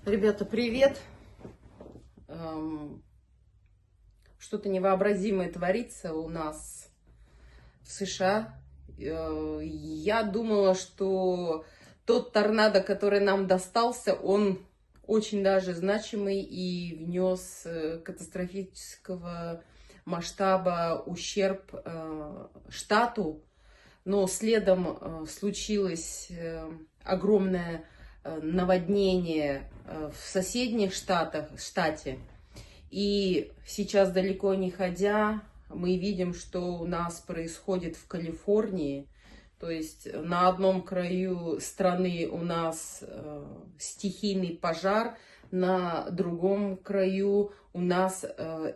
Ребята, привет! Что-то невообразимое творится у нас в США. Я думала, что тот торнадо, который нам достался, он очень даже значимый и внес катастрофического масштаба ущерб штату. Но следом случилось огромное наводнение в соседних штате. И сейчас, далеко не ходя, мы видим, что у нас происходит в Калифорнии. То есть на одном краю страны у нас стихийный пожар, на другом краю у нас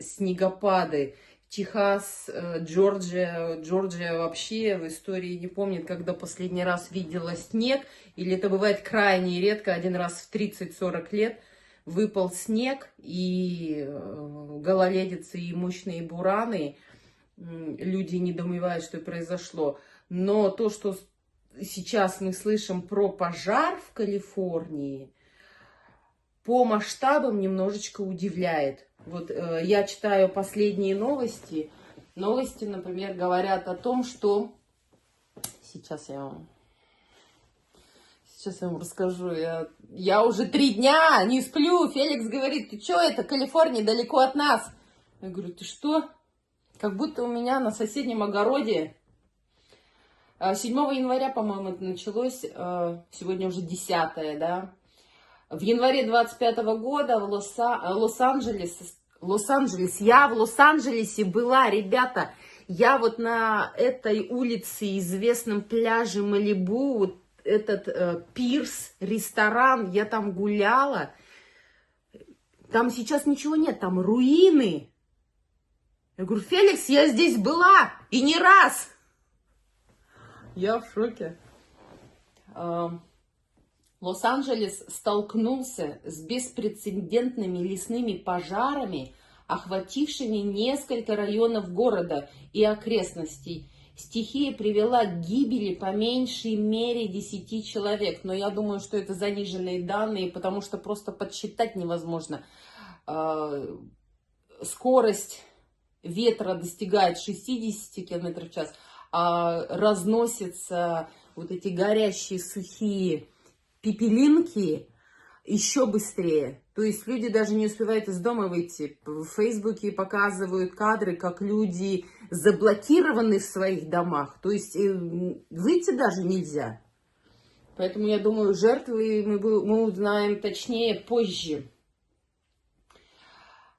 снегопады. Техас, Джорджия вообще в истории не помнит, когда последний раз видела снег, или это бывает крайне редко, один раз в 30-40 лет выпал снег, и гололедицы и мощные бураны, люди недоумевают, что произошло. Но то, что сейчас мы слышим про пожар в Калифорнии, по масштабам немножечко удивляет. Вот я читаю последние новости. Новости, например, говорят о том, что... Сейчас я вам расскажу. Я уже 3 дня не сплю. Феликс говорит: ты что это, Калифорния далеко от нас? Я говорю: ты что? Как будто у меня на соседнем огороде. 7 января, по-моему, это началось. Сегодня уже 10, да? В январе 25-го года в Лос-Анджелесе, я в Лос-Анджелесе была, ребята, я вот на этой улице, известном пляже Малибу, вот этот пирс, ресторан, я там гуляла, там сейчас ничего нет, там руины. Я говорю: Феликс, я здесь была, и не раз. Я в шоке. Лос-Анджелес столкнулся с беспрецедентными лесными пожарами, охватившими несколько районов города и окрестностей. Стихия привела к гибели по меньшей мере 10 человек. Но я думаю, что это заниженные данные, потому что просто подсчитать невозможно. Скорость ветра достигает 60 км в час, а разносятся вот эти горящие сухие пепелинки еще быстрее. То есть люди даже не успевают из дома выйти. В Фейсбуке показывают кадры, как люди заблокированы в своих домах. То есть выйти даже нельзя. Поэтому я думаю, жертвы мы узнаем точнее позже.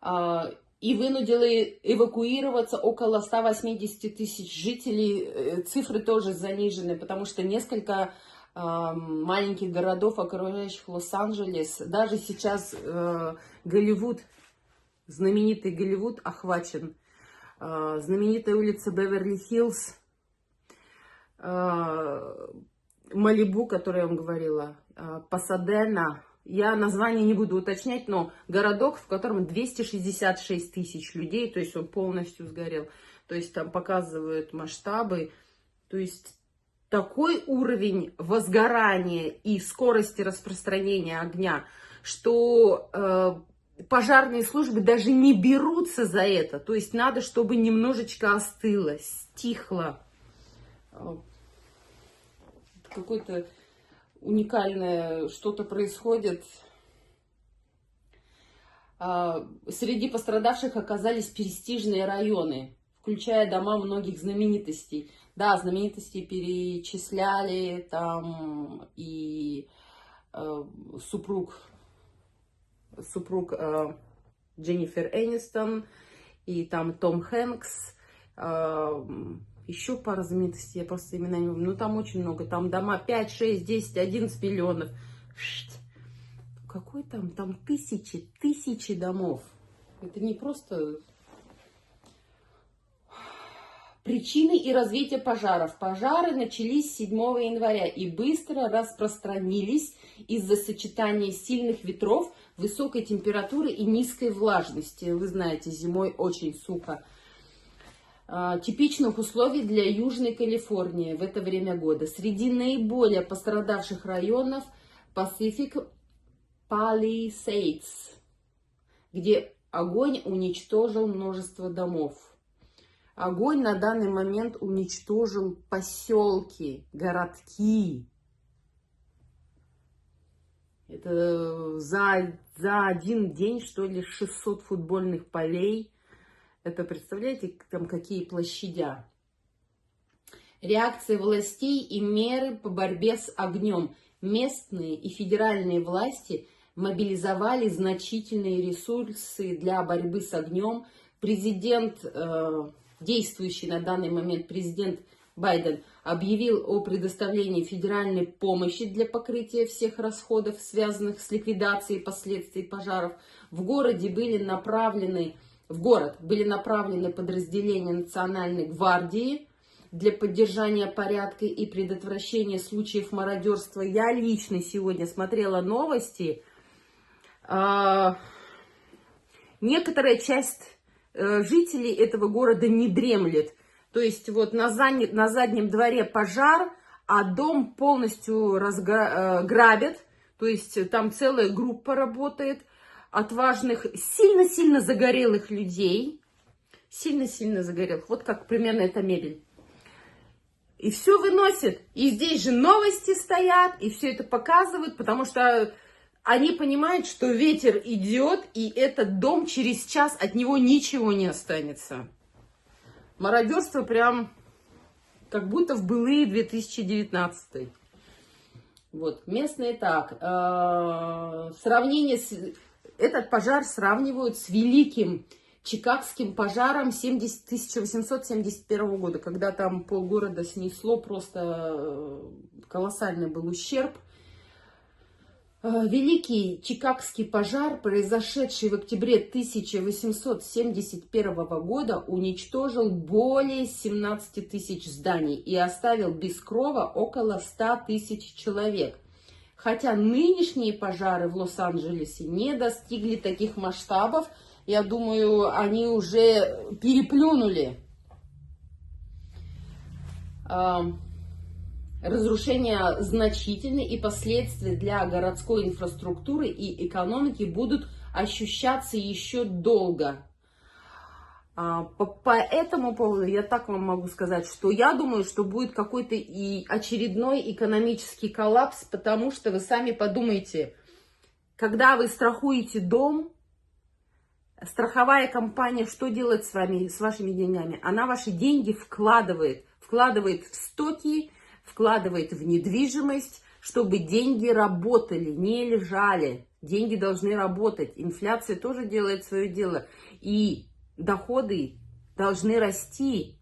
И вынудили эвакуироваться около 180 тысяч жителей. Цифры тоже занижены, потому что несколько маленьких городов, окружающих Лос-Анджелес, даже сейчас Голливуд, знаменитый Голливуд охвачен, знаменитая улица Беверли-Хиллз, Малибу, о которой я вам говорила, Пасадена. Я название не буду уточнять, но городок, в котором 266 тысяч людей, то есть он полностью сгорел. То есть там показывают масштабы, то есть такой уровень возгорания и скорости распространения огня, что пожарные службы даже не берутся за это. То есть надо, чтобы немножечко остыло, стихло. Какое-то уникальное что-то происходит. Среди пострадавших оказались престижные районы, включая дома многих знаменитостей. Да, знаменитости перечисляли, там и супруг Дженнифер Энистон, и там Том Хэнкс, еще пара знаменитостей, я просто имена не помню, ну там очень много, там дома 5, 6, 10, 11 миллионов. Какой там тысячи домов. Это не просто... Причины и развитие пожаров. Пожары начались 7 января и быстро распространились из-за сочетания сильных ветров, высокой температуры и низкой влажности. Вы знаете, зимой очень сухо. Типичных условий для Южной Калифорнии в это время года. Среди наиболее пострадавших районов Пасифик, Palisades, где огонь уничтожил множество домов. Огонь на данный момент уничтожил поселки, городки. Это за один день, что ли, 600 футбольных полей. Это, представляете, там какие площадя. Реакция властей и меры по борьбе с огнем. Местные и федеральные власти мобилизовали значительные ресурсы для борьбы с огнем. Президент, действующий на данный момент президент Байден, объявил о предоставлении федеральной помощи для покрытия всех расходов, связанных с ликвидацией последствий пожаров. В город были направлены подразделения Национальной гвардии для поддержания порядка и предотвращения случаев мародерства. Я лично сегодня смотрела новости. Некоторая часть жителей этого города не дремлет. То есть вот на заднем дворе пожар, а дом полностью грабят. То есть там целая группа работает отважных, сильно-сильно загорелых людей. Сильно-сильно загорелых. Вот как примерно эта мебель. И все выносят. И здесь же новости стоят, и все это показывают, потому что они понимают, что ветер идет, и этот дом через час, от него ничего не останется. Мародерство прям как будто в былые 2019. Вот, местные так. Этот пожар сравнивают с великим Чикагским пожаром 1871 года, когда там полгорода снесло, просто колоссальный был ущерб. Великий Чикагский пожар, произошедший в октябре 1871 года, уничтожил более 17 тысяч зданий и оставил без крова около 100 тысяч человек. Хотя нынешние пожары в Лос-Анджелесе не достигли таких масштабов, я думаю, они уже переплюнули разрушения значительны, и последствия для городской инфраструктуры и экономики будут ощущаться еще долго. По этому поводу я так вам могу сказать, что я думаю, что будет какой-то и очередной экономический коллапс, потому что вы сами подумайте, когда вы страхуете дом, страховая компания что делает с вами, с вашими деньгами? Она ваши деньги вкладывает в стоки, вкладывает в недвижимость, чтобы деньги работали, не лежали. Деньги должны работать. Инфляция тоже делает свое дело. И доходы должны расти.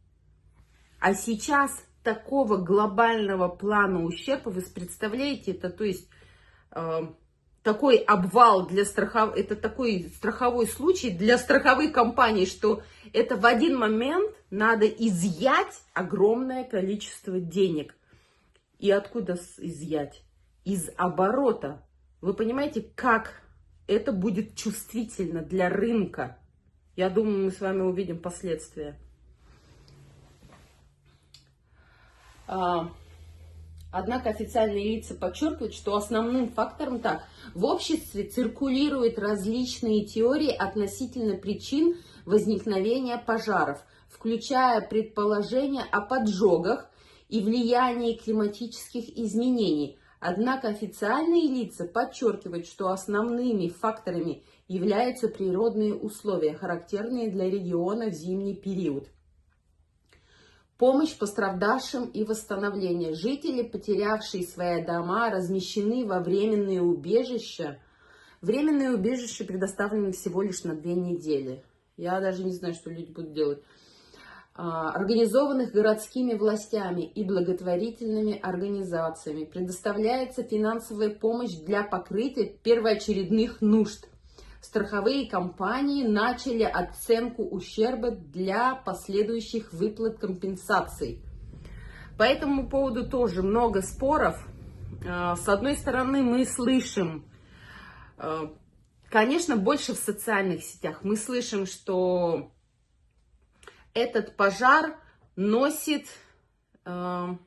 А сейчас такого глобального плана ущерба, вы представляете, это, то есть, такой обвал для это такой страховой случай для страховых компаний, что это в один момент надо изъять огромное количество денег. И откуда изъять? Из оборота. Вы понимаете, как это будет чувствительно для рынка? Я думаю, мы с вами увидим последствия. Однако официальные лица подчеркивают, что основным фактором в обществе циркулируют различные теории относительно причин возникновения пожаров, включая предположения о поджогах и влиянии климатических изменений. Однако официальные лица подчеркивают, что основными факторами являются природные условия, характерные для региона в зимний период. Помощь пострадавшим и восстановление. Жители, потерявшие свои дома, размещены во временные убежища. Временные убежища предоставлены всего лишь на 2 недели. Я даже не знаю, что люди будут делать. Организованных городскими властями и благотворительными организациями предоставляется финансовая помощь для покрытия первоочередных нужд. Страховые компании начали оценку ущерба для последующих выплат компенсаций. По этому поводу тоже много споров. С одной стороны, мы слышим, конечно, больше в социальных сетях, мы слышим, что этот пожар носит как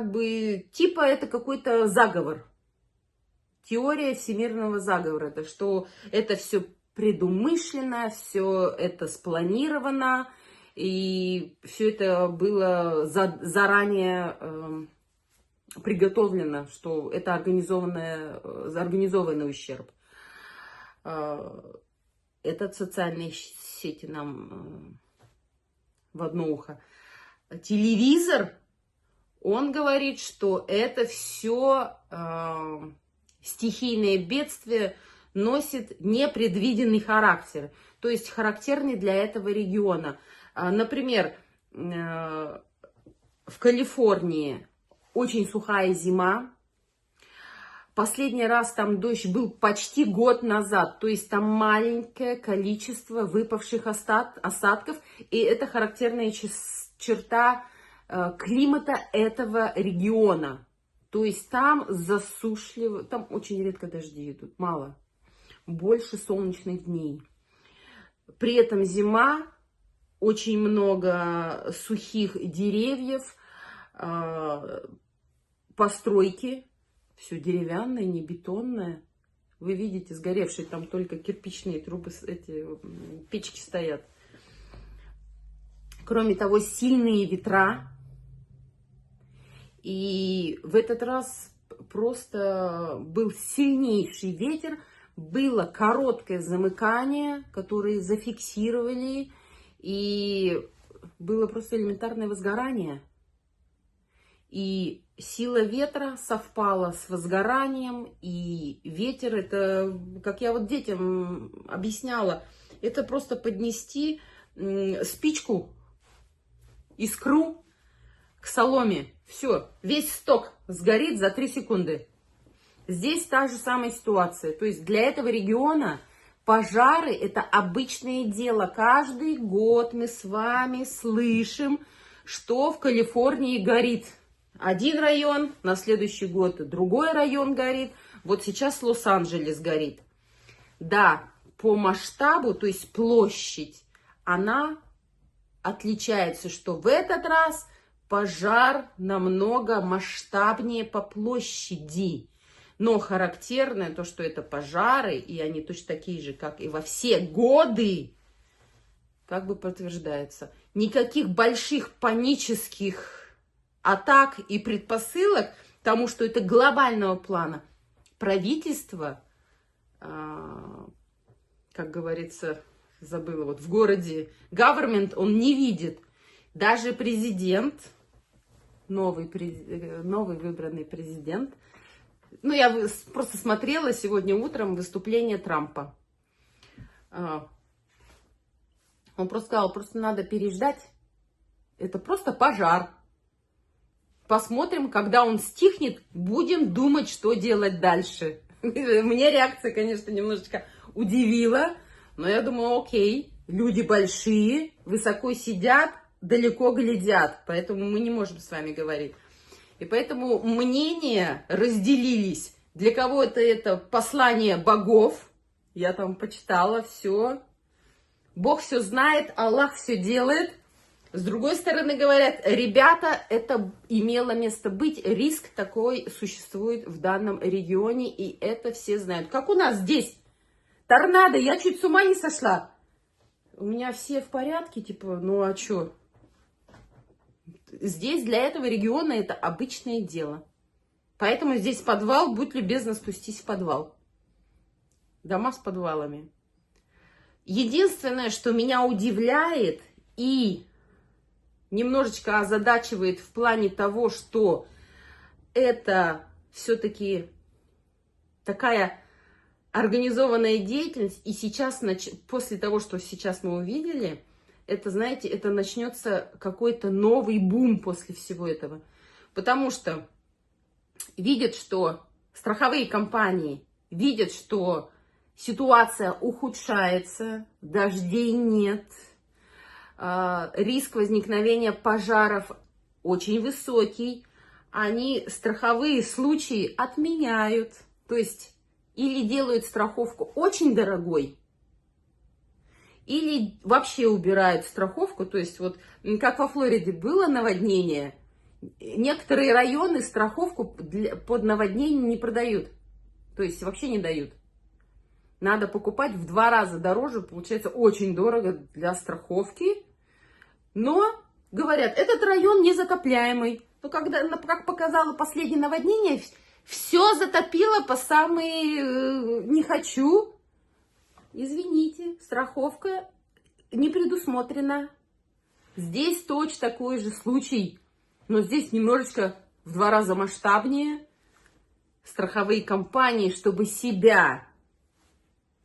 бы типа это какой-то заговор. теория всемирного заговора, это что это все предумышленно, все это спланировано, и все это было заранее приготовлено, что это организованный ущерб. Этот социальные сети нам в одно ухо. Телевизор, он говорит, что это все стихийное бедствие носит непредвиденный характер, то есть характерный для этого региона. Например, в Калифорнии очень сухая зима. Последний раз там дождь был почти год назад, то есть там маленькое количество выпавших осадков, и это характерная черта климата этого региона. То есть там засушливо, там очень редко дожди идут, мало, больше солнечных дней. При этом зима, очень много сухих деревьев, постройки. Все деревянное, не бетонное. Вы видите, сгоревшие там только кирпичные трубы, эти печки стоят. Кроме того, сильные ветра. И в этот раз просто был сильнейший ветер. Было короткое замыкание, которое зафиксировали. И было просто элементарное возгорание. И сила ветра совпала с возгоранием, и ветер, это, как я вот детям объясняла, это просто поднести спичку, искру к соломе. Все, весь сток сгорит за 3 секунды. Здесь та же самая ситуация. То есть для этого региона пожары – это обычное дело. Каждый год мы с вами слышим, что в Калифорнии горит. Один район, на следующий год другой район горит. Вот сейчас Лос-Анджелес горит. Да, по масштабу, то есть площадь, она отличается, что в этот раз пожар намного масштабнее по площади. Но характерное то, что это пожары, и они точно такие же, как и во все годы, как бы подтверждается. Никаких больших панических атак и предпосылок к тому, что это глобального плана. Правительство, как говорится, забыла, вот в городе, government, он не видит. Даже президент, новый выбранный президент, ну, я просто смотрела сегодня утром выступление Трампа. Он просто сказал, просто надо переждать. Это просто пожар. Посмотрим, когда он стихнет, будем думать, что делать дальше. Мне реакция, конечно, немножечко удивила, но я думаю, окей, люди большие, высоко сидят, далеко глядят, поэтому мы не можем с вами говорить. И поэтому мнения разделились. Для кого-то это послание богов, я там почитала все. Бог все знает, Аллах все делает. С другой стороны, говорят, ребята, это имело место быть, риск такой существует в данном регионе, и это все знают. Как у нас здесь, торнадо, я чуть с ума не сошла. У меня все в порядке, типа, ну а что? Здесь для этого региона это обычное дело. Поэтому здесь подвал, будь любезна, спустись в подвал. Дома с подвалами. Единственное, что меня удивляет и немножечко озадачивает в плане того, что это все-таки такая организованная деятельность, и сейчас, после того, что сейчас мы увидели, это, знаете, это начнется какой-то новый бум после всего этого. Потому что видят, что страховые компании видят, что ситуация ухудшается, дождей нет, риск возникновения пожаров очень высокий, они страховые случаи отменяют, то есть или делают страховку очень дорогой, или вообще убирают страховку, то есть вот как во Флориде было наводнение, некоторые районы страховку под наводнение не продают. То есть вообще не дают. Надо покупать в 2 раза дороже, получается очень дорого для страховки. Но, говорят, этот район незатопляемый. Но когда, как показало последнее наводнение, все затопило по самые не хочу. Извините, страховка не предусмотрена. Здесь точно такой же случай, но здесь немножечко в 2 раза масштабнее. Страховые компании, чтобы себя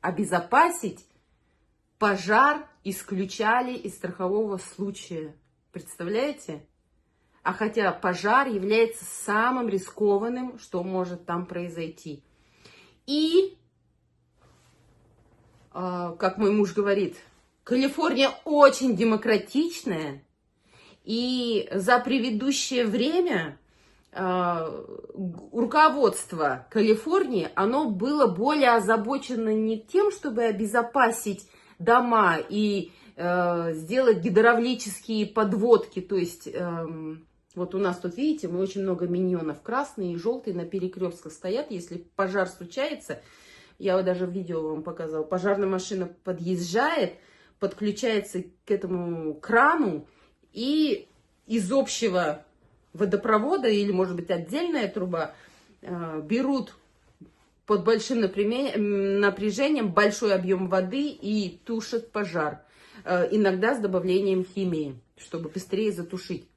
обезопасить, пожар исключали из страхового случая. Представляете? А хотя пожар является самым рискованным, что может там произойти. И, как мой муж говорит, Калифорния очень демократичная. И за предыдущее время руководство Калифорнии, оно было более озабочено не тем, чтобы обезопасить дома и сделать гидравлические подводки. То есть, вот у нас тут, видите, мы очень много миньонов, красные и желтые на перекрестках стоят. Если пожар случается, я вот даже в видео вам показала, пожарная машина подъезжает, подключается к этому крану, и из общего водопровода, или, может быть, отдельная труба, берут под большим напряжением большой объем воды и тушат пожар. Иногда с добавлением химии, чтобы быстрее затушить.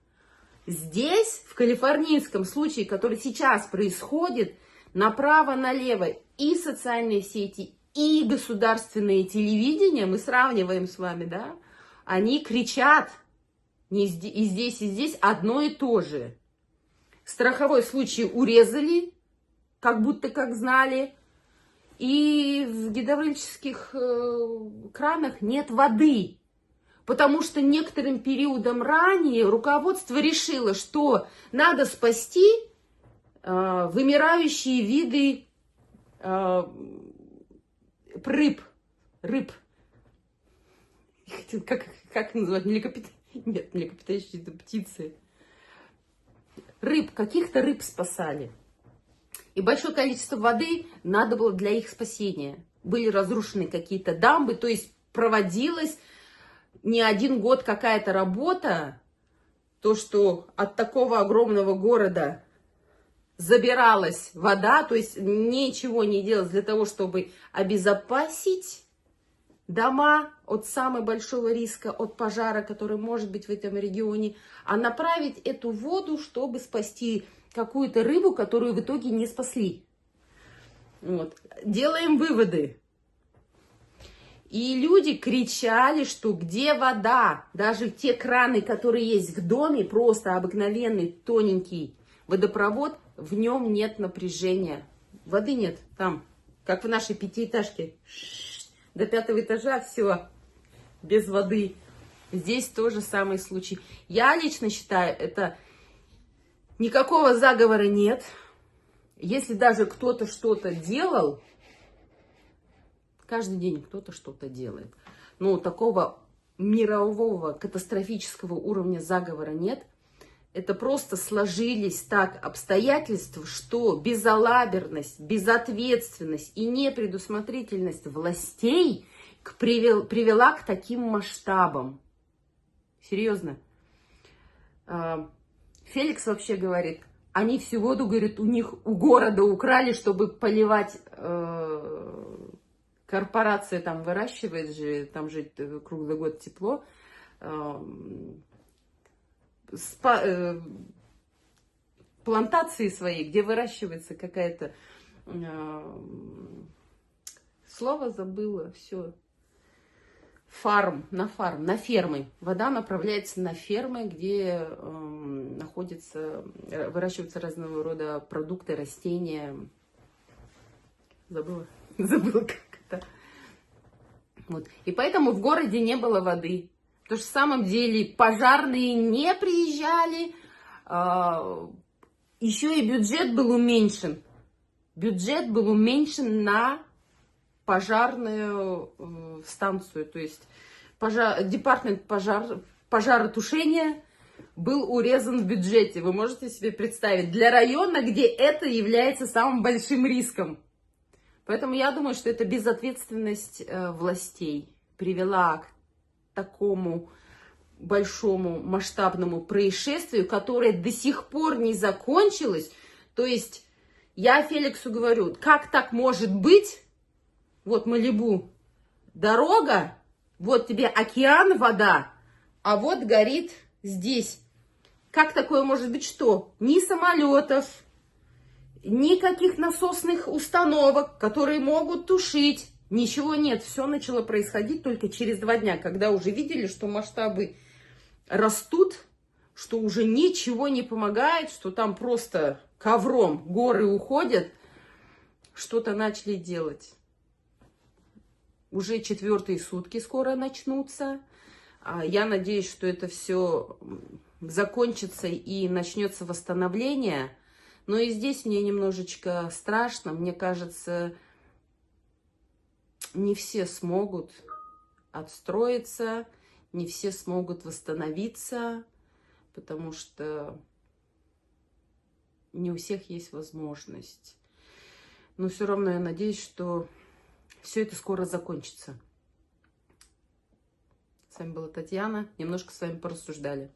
Здесь, в калифорнийском случае, который сейчас происходит, направо-налево и социальные сети, и государственное телевидение, мы сравниваем с вами, да, они кричат, и здесь одно и то же. Страховой случай урезали, как будто как знали, и в гидравлических кранах нет воды. Потому что некоторым периодом ранее руководство решило, что надо спасти вымирающие виды рыб. Как называть? Нет, млекопитающие это птицы. Каких-то рыб спасали. И большое количество воды надо было для их спасения. Были разрушены какие-то дамбы, то есть проводилась не 1 год какая-то работа. То, что от такого огромного города забиралась вода, то есть ничего не делалось для того, чтобы обезопасить дома от самого большого риска, от пожара, который может быть в этом регионе, а направить эту воду, чтобы спасти какую-то рыбу, которую в итоге не спасли. Вот. Делаем выводы. И люди кричали, что где вода? Даже те краны, которые есть в доме, просто обыкновенный тоненький водопровод, в нем нет напряжения. Воды нет там, как в нашей 5-этажке. До 5-го этажа все без воды. Здесь тоже самый случай. Я лично считаю, это никакого заговора нет. Если даже кто-то что-то делал, каждый день кто-то что-то делает. Но такого мирового катастрофического уровня заговора нет. Это просто сложились так обстоятельства, что безалаберность, безответственность и непредусмотрительность властей привела к таким масштабам. Серьезно. Феликс вообще говорит, они всю воду, говорит, у города украли, чтобы поливать. Корпорация там выращивает же, там же круглый год тепло. Плантации свои, где выращивается какая-то... Слово забыла, все. На фермы. Вода направляется на фермы, где выращиваются разного рода продукты, растения. Забыла как это. Вот. И поэтому в городе не было воды. Потому что в самом деле пожарные не приезжали. Еще и бюджет был уменьшен. Бюджет был уменьшен на пожарную станцию. То есть департамент пожаротушения был урезан в бюджете. Вы можете себе представить? Для района, где это является самым большим риском. Поэтому я думаю, что это безответственность властей привела к такому большому масштабному происшествию, которое до сих пор не закончилось. То есть я Феликсу говорю, как так может быть? Вот Малибу, дорога, вот тебе океан, вода, а вот горит здесь. Как такое может быть, что? Ни самолетов, никаких насосных установок, которые могут тушить. Ничего нет. Все начало происходить только через 2 дня, когда уже видели, что масштабы растут, что уже ничего не помогает, что там просто ковром горы уходят. Что-то начали делать. Уже 4-е сутки скоро начнутся. Я надеюсь, что это все закончится и начнется восстановление. Но и здесь мне немножечко страшно. Мне кажется, не все смогут отстроиться, не все смогут восстановиться, потому что не у всех есть возможность. Но все равно я надеюсь, что все это скоро закончится. С вами была Татьяна. Немножко с вами порассуждали.